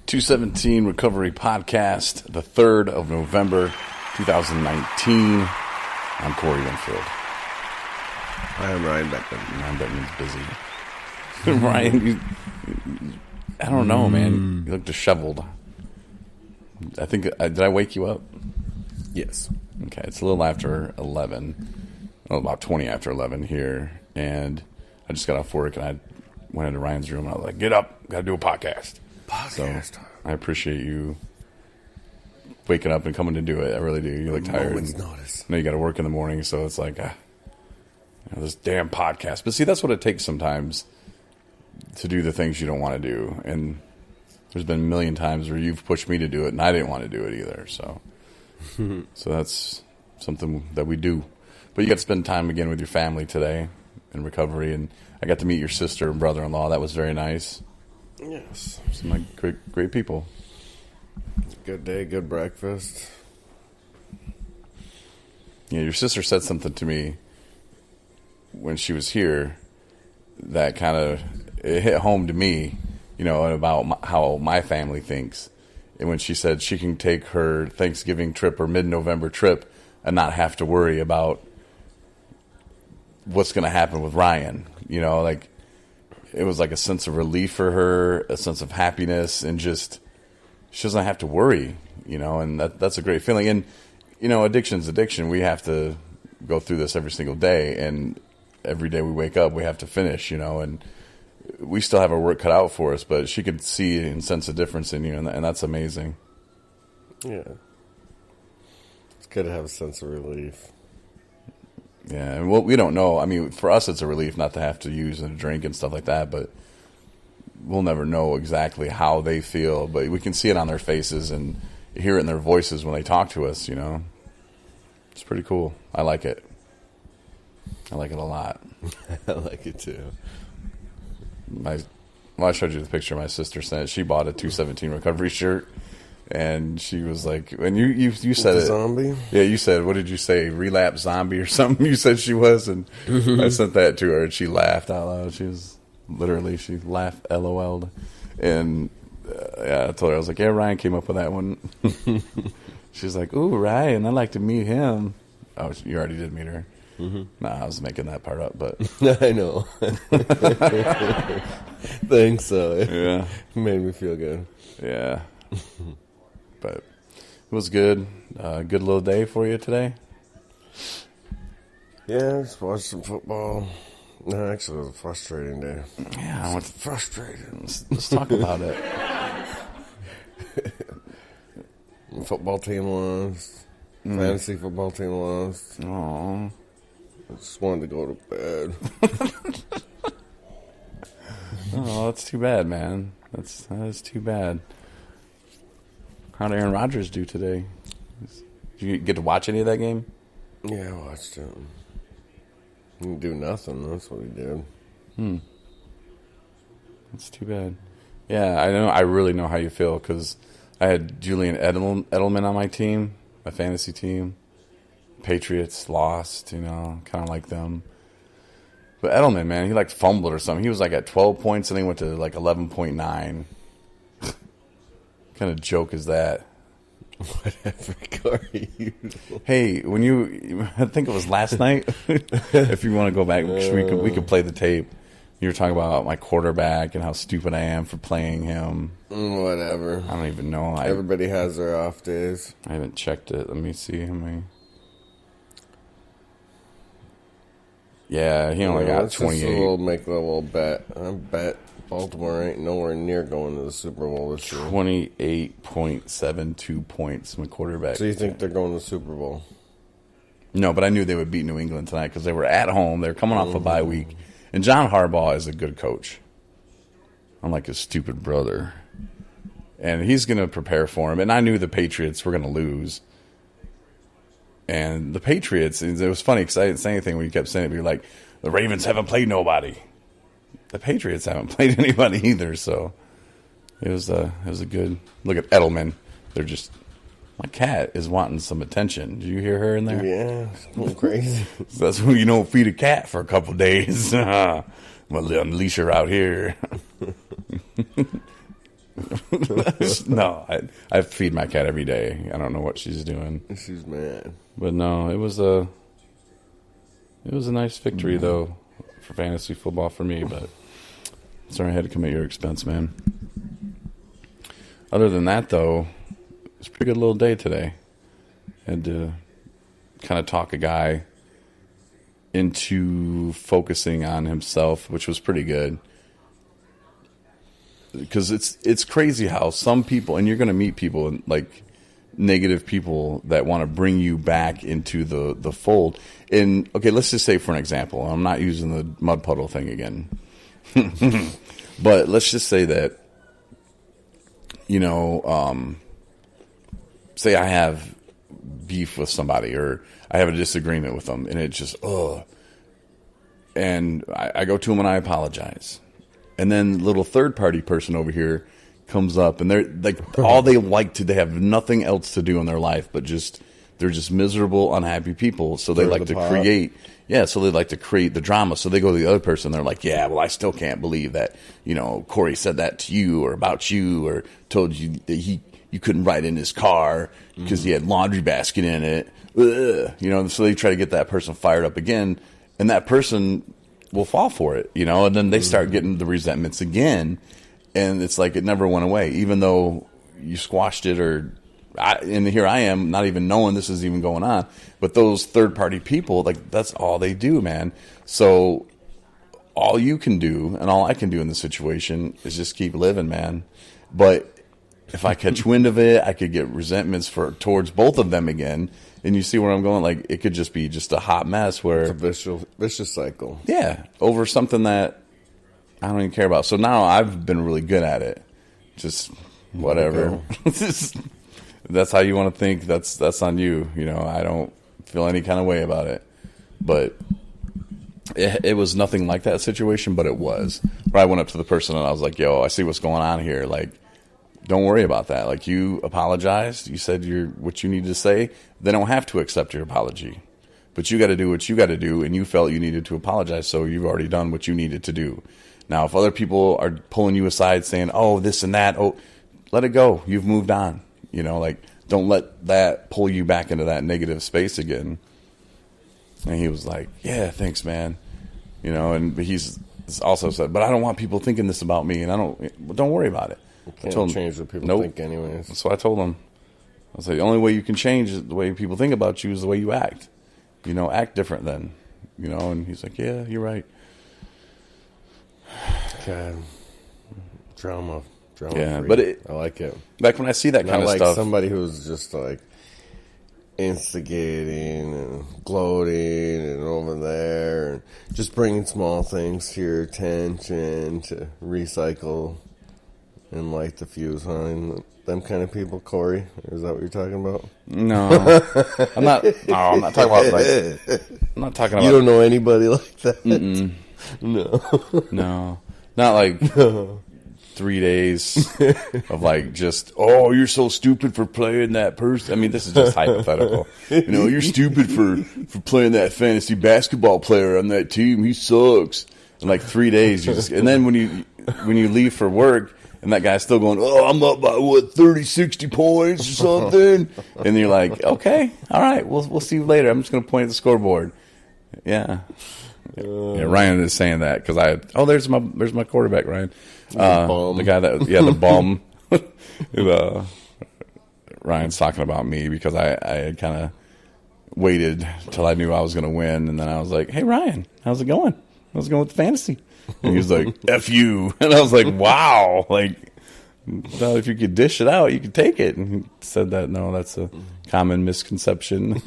217 Recovery Podcast, the 3rd of November, 2019. I'm Corey Winfield. I am Ryan Beckman. Ryan Beckman's busy. Ryan, I don't know, man. You look disheveled. I think, did I wake you up? Yes. Okay, it's a little after 11, well, about 20 after 11 here, and I just got off work, and I went into Ryan's room, and I was like, get up, got to do a podcast. So I appreciate you waking up and coming to do it. I really do. You look tired. Notice. I know you got to work in the morning, so it's like, this damn podcast. But see, that's what it takes sometimes to do the things you don't want to do. And there's been a million times where you've pushed me to do it, and I didn't want to do it either. So, so that's something that we do. But you got to spend time again with your family today in recovery, and I got to meet your sister and brother-in-law. That was very nice. Yes. Some like great people. Good day, good breakfast. Yeah, your sister said something to me when she was here that kind of it hit home to me, about how my family thinks. And when she said she can take her Thanksgiving trip or mid-November trip and not have to worry about what's going to happen with Ryan, it was like a sense of relief for her, a sense of happiness, and just she doesn't have to worry, and that's a great feeling. And, addiction's addiction. We have to go through this every single day, and every day we wake up, we have to finish, and we still have our work cut out for us, but she could see and sense a difference in you, and that's amazing. Yeah. It's good to have a sense of relief. Yeah, and we don't know. I mean, for us, it's a relief not to have to use a drink and stuff like that, but we'll never know exactly how they feel. But we can see it on their faces and hear it in their voices when they talk to us, It's pretty cool. I like it. I like it a lot. I like it, too. I showed you the picture my sister sent. She bought a 217 Recovery shirt. And she was like, and you said the it. Zombie? Yeah, you said, what did you say? Relapse zombie or something? You said she was, and I sent that to her, and she laughed out loud. She laughed, LOL'd. And I told her, I was like, yeah, Ryan came up with that one. She's like, ooh, Ryan, I'd like to meet him. Oh, you already did meet her. Mm-hmm. Nah, I was making that part up, but. I know. Thanks, so. Yeah. It made me feel good. Yeah. But it was good. Good little day for you today? Yeah, just watched some football. No, actually, it was a frustrating day. Yeah, I went frustrated. Let's talk about it. The football team lost. Fantasy football team lost. Aww. I just wanted to go to bed. Oh, that's too bad, man. That is too bad. How did Aaron Rodgers do today? Did you get to watch any of that game? Yeah, I watched it. He didn't do nothing. That's what he did. That's too bad. Yeah, I know. I really know how you feel because I had Julian Edelman on my team, my fantasy team. Patriots lost, kind of like them. But Edelman, man, he fumbled or something. He was at 12 points and then he went to 11.9. Kind of joke is that? Whatever, Corey. Hey, I think it was last night. If you want to go back, we could play the tape. You were talking about my quarterback and how stupid I am for playing him. Whatever. I don't even know. Everybody has their off days. I haven't checked it. Let me see how many. Yeah, he only got 28. Make a little bet. I bet Baltimore ain't nowhere near going to the Super Bowl this year. 28.72 points, my quarterback. So you think they're going to the Super Bowl? No, but I knew they would beat New England tonight because they were at home. They're coming off a bye week. And John Harbaugh is a good coach. Unlike his stupid brother. And he's going to prepare for him. And I knew the Patriots were going to lose. And the Patriots, it was funny because I didn't say anything when you kept saying it. But you're like, the Ravens haven't played nobody. The Patriots haven't played anybody either. So it was a good look at Edelman. They're just, my cat is wanting some attention. Did you hear her in there? Yeah, it's a little crazy. So that's when you don't feed a cat for a couple days. I'm going to unleash her out here. No, I feed my cat every day. I don't know what she's doing. She's mad. But no, it was a nice victory though for fantasy football for me. But sorry I had to come at your expense, man. Other than that, though, it was a pretty good little day today. Had to kind of talk a guy into focusing on himself, which was pretty good. Because it's crazy how some people, and you're going to meet people like negative people that want to bring you back into the fold. And okay, let's just say for an example, I'm not using the mud puddle thing again, but let's just say that, you know, say I have beef with somebody or I have a disagreement with them, and it just and I go to them and I apologize. And then little third party person over here comes up, and they're like, all they like to, they have nothing else to do in their life, but they're just miserable, unhappy people. So they like to create, so they like to create the drama. So they go to the other person, they're like, yeah, well, I still can't believe that, you know, Corey said that to you or about you or told you that you couldn't ride in his car because he had laundry basket in it. Ugh. You know, so they try to get that person fired up again, and that person will fall for it, you know, and then they start getting the resentments again, and it's like it never went away, even though you squashed it. And here I am, not even knowing this is even going on. But those third-party people, like, that's all they do, man. So all you can do, and all I can do in this situation, is just keep living, man. But if I catch wind of it, I could get resentments towards both of them again. And you see where I'm going? Like, it could just be just a hot mess where... It's a vicious cycle. Yeah, over something that I don't even care about. So now I've been really good at it. Just whatever. That's how you want to think. That's on you. You know, I don't feel any kind of way about it. But it was nothing like that situation, but it was. Where I went up to the person and I was like, yo, I see what's going on here. Like, don't worry about that. Like, you apologized. You said what you needed to say. They don't have to accept your apology. But you got to do what you got to do, and you felt you needed to apologize, so you've already done what you needed to do. Now, if other people are pulling you aside saying, oh, this and that, let it go. You've moved on. You know, like, don't let that pull you back into that negative space again. And he was like, yeah, thanks, man. You know, and he's also said, but I don't want people thinking this about me, and don't worry about it. You can't change what people think anyways. So I told him, I was like, the only way you can change the way people think about you is the way you act. You know, act different then. You know, and he's like, yeah, you're right. God. Drama yeah, free. But I like it. Like when I see that kind of like stuff. Somebody who's just like instigating and gloating and over there and just bringing small things to your attention to recycle and light the fuse on them kind of people, Corey. Is that what you're talking about? No, I'm not. No, I'm not talking about like. I'm not talking about. You don't know anybody like that. Mm-mm. No, not like 3 days of like just, oh, you're so stupid for playing that person. I mean, this is just hypothetical. You know, you're stupid for playing that fantasy basketball player on that team. He sucks. And like 3 days, and then when you leave for work. And that guy's still going, oh, I'm up by, 30, 60 points or something? And you're like, okay, all right, we'll see you later. I'm just going to point at the scoreboard. Yeah. Yeah, Ryan is saying that because there's my quarterback, Ryan. The guy the bum. Ryan's talking about me because I had kind of waited till I knew I was going to win. And then I was like, hey, Ryan, how's it going? How's it going with the fantasy? And he was like, F you. And I was like, wow. Like, well, if you could dish it out, you could take it. And he said that, no, that's a common misconception.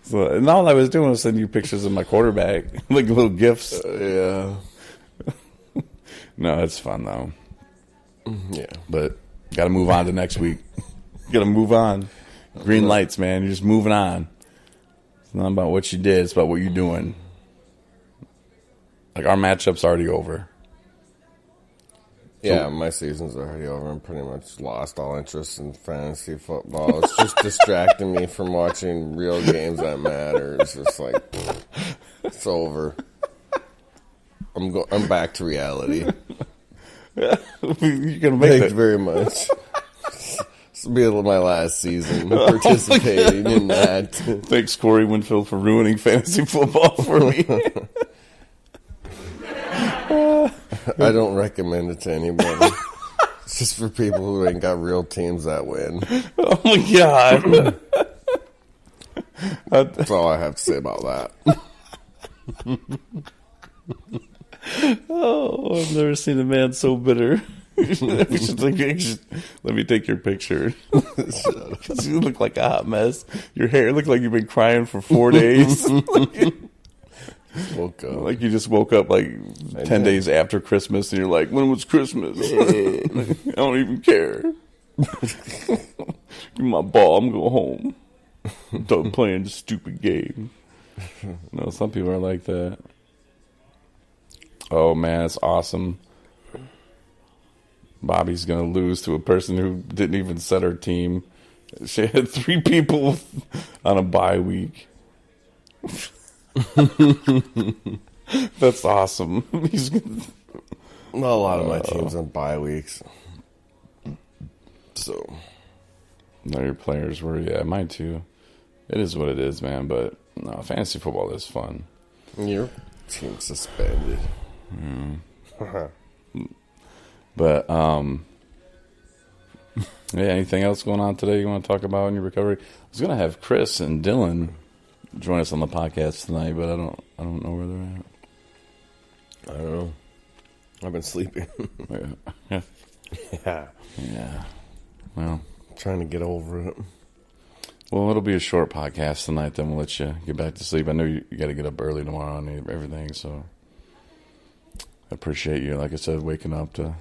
So, and all I was doing was sending you pictures of my quarterback, like little gifts. Yeah. No, it's fun, though. Yeah. But got to move on to next week. Got to move on. Green lights, man. You're just moving on. It's not about what you did. It's about what you're doing. Like, our matchup's already over. Yeah, my season's already over. I'm pretty much lost all interest in fantasy football. It's just distracting me from watching real games that matter. It's just like, it's over. I'm back to reality. You're gonna make Thanks that. very much. This will be my last season participating in that. Thanks, Corey Winfield, for ruining fantasy football for me. I don't recommend it to anybody. It's just for people who ain't got real teams that win. Oh my god. That's all I have to say about that. Oh, I've never seen a man so bitter. Let me take your picture. You look like a hot mess. Your hair looked like you've been crying for 4 days. Woke up. Like you just woke up like 10 days after Christmas and you're like, when was Christmas? I don't even care. Give me my ball, I'm going home. I'm done playing this stupid game. No, some people are like that. Oh man, it's awesome. Bobby's going to lose to a person who didn't even set her team. She had 3 people on a bye week. That's awesome. Well, a lot of my teams on bye weeks. So. No, your players were, yeah, mine too. It is what it is, man. But no, fantasy football is fun. Your team's suspended. But yeah, anything else going on today you want to talk about in your recovery? I was gonna have Chris and Dylan join us on the podcast tonight, but I don't know where they're I don't know. I've been sleeping. at. Yeah. Yeah. Well, Trying to get over it. Well, it'll be a short podcast tonight. Then we'll let you get back to sleep. I know you got to get up early tomorrow and everything, so I appreciate you. Like I said, waking up to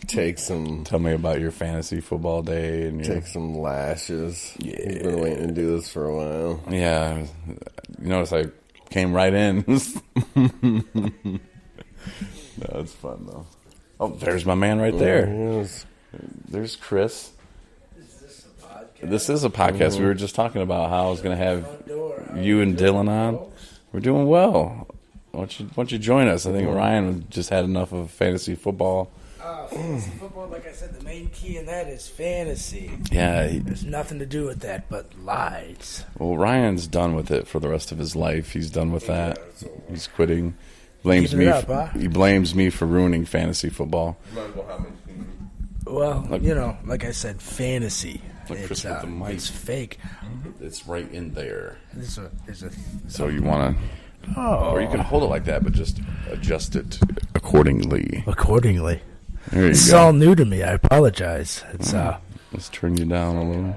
tell me about your fantasy football day and take some lashes. Yeah. You've been waiting to do this for a while. Yeah, you notice I came right in. No, it's fun though. Oh, there's my man right there. Yes. There's Chris. This is a podcast. We were just talking about how I was going to have you and Dylan on. We're doing well. Why don't you join us? I think Ryan just had enough of fantasy football. Fantasy football, like I said, the main key in that is fantasy. Yeah. There's nothing to do with that but lies. Well, Ryan's done with it for the rest of his life. He's done with that. He's quitting. Blames Keeping me. it up, huh? He blames me for ruining fantasy football. Well, like I said, fantasy. Look, Chris, with the mic. It's fake. It's right in there. There's a So you want to, oh, or you can hold it like that, but just adjust it accordingly. accordingly. There you This is go. all new to me. I apologize. It's Let's turn you down a little.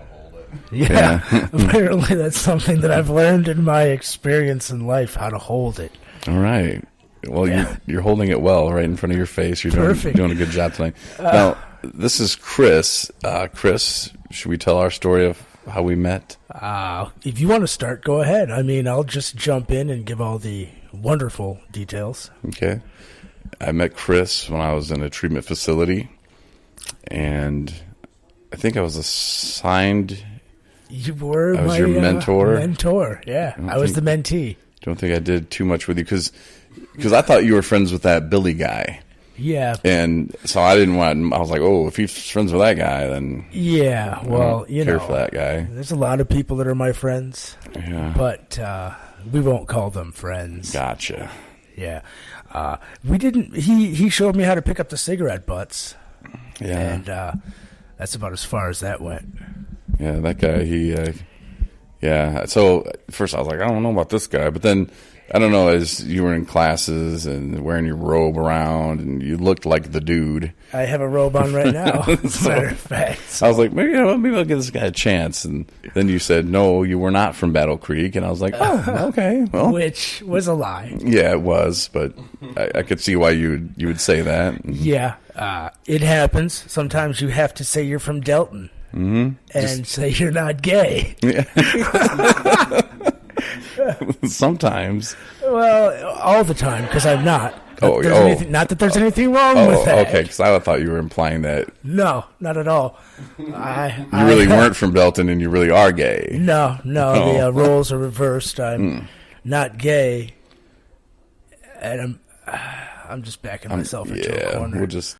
yeah. Apparently, that's something that I've learned in my experience in life, how to hold it. All right. Well, you're holding it well right in front of your face. You're Perfect. doing a good job tonight. Now, this is Chris. Chris, should we tell our story of how we met? If you want to start, go ahead. I mean, I'll just jump in and give all the wonderful details. Okay. I met Chris when I was in a treatment facility, and I think I was assigned. You were I was my your mentor? Mentor, yeah. I was the mentee. Don't think I did too much with you because I thought you were friends with that Billy guy. Yeah. And so I didn't want. I was like, oh, if he's friends with that guy, then Yeah, well, I don't care for that guy. There's a lot of people that are my friends, Yeah, but we won't call them friends. gotcha. Yeah. We didn't. He showed me how to pick up the cigarette butts, Yeah, and that's about as far as that went. yeah, that guy. Yeah. So at first I was like, I don't know about this guy, but then I don't know. As you were in classes and wearing your robe around, and you looked like the dude. I have a robe on right now, as a matter of fact. I was like, maybe I'll give this guy a chance. And then you said, no, you were not from Battle Creek. And I was like, oh, okay. Well, Which was a lie. yeah, it was. But I could see why you would say that. Yeah, it happens. Sometimes you have to say you're from Delton and say you're not gay. Sometimes. Well, all the time, because I'm not. Not that there's anything wrong Oh, with that. okay. Because I thought you were implying that No, not at all. you really weren't from Belton and you really are gay. No, Oh. the roles are reversed. I'm not gay, and I'm just backing myself into a corner. we'll just